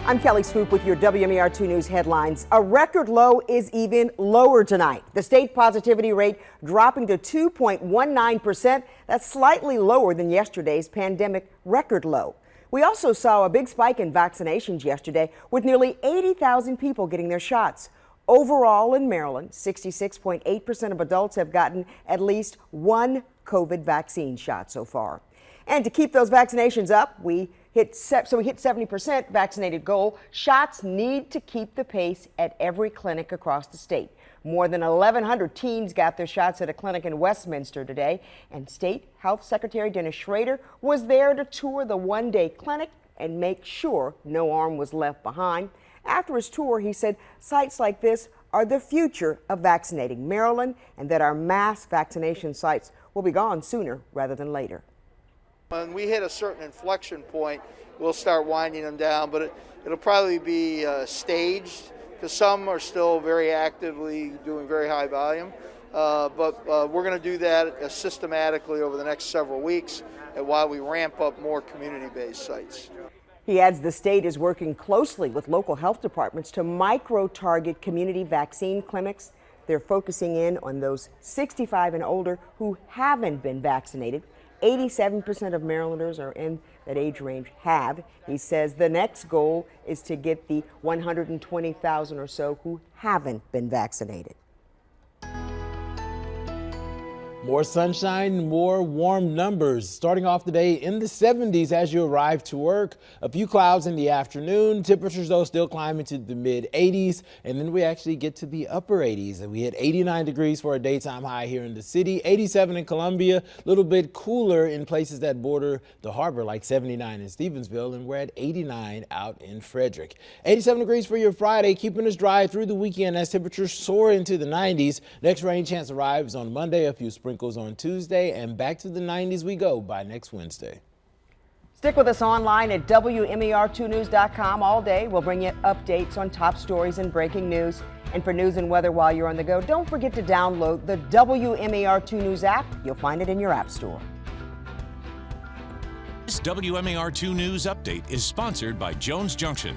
I'm Kelly Swoop with your WMAR 2 News headlines. A record low is even lower tonight. The state positivity rate dropping to 2.19%. That's slightly lower than yesterday's pandemic record low. We also saw a big spike in vaccinations yesterday with nearly 80,000 people getting their shots. Overall in Maryland, 66.8% of adults have gotten at least one COVID vaccine shot so far. And to keep those vaccinations up, we hit 70% vaccinated goal. Shots need to keep the pace at every clinic across the state. More than 1,100 teens got their shots at a clinic in Westminster today, and State Health Secretary Dennis Schrader was there to tour the one-day clinic and make sure no arm was left behind. After his tour, he said sites like this are the future of vaccinating Maryland and that our mass vaccination sites will be gone sooner rather than later. When we hit a certain inflection point, we'll start winding them down, but it'll probably be staged because some are still very actively doing very high volume. But we're going to do that systematically over the next several weeks while we ramp up more community-based sites. He adds the state is working closely with local health departments to micro-target community vaccine clinics. They're focusing in on those 65 and older who haven't been vaccinated. 87% of Marylanders are in that age range have. He says the next goal is to get the 120,000 or so who haven't been vaccinated. More sunshine, more warm numbers. Starting off the day in the 70s as you arrive to work. A few clouds in the afternoon. Temperatures, though, still climbing to the mid 80s. And then we actually get to the upper 80s. And we hit 89 degrees for a daytime high here in the city. 87 in Columbia. A little bit cooler in places that border the harbor, like 79 in Stevensville. And we're at 89 out in Frederick. 87 degrees for your Friday, keeping us dry through the weekend as temperatures soar into the 90s. Next rain chance arrives on Monday. A few sprinkles on Tuesday, and back to the 90s we go by next Wednesday. Stick with us online at WMAR2news.com all day. We'll bring you updates on top stories and breaking news. And for news and weather while you're on the go, don't forget to download the WMAR2 News app. You'll find it in your app store. This WMAR 2 News update is sponsored by Jones Junction.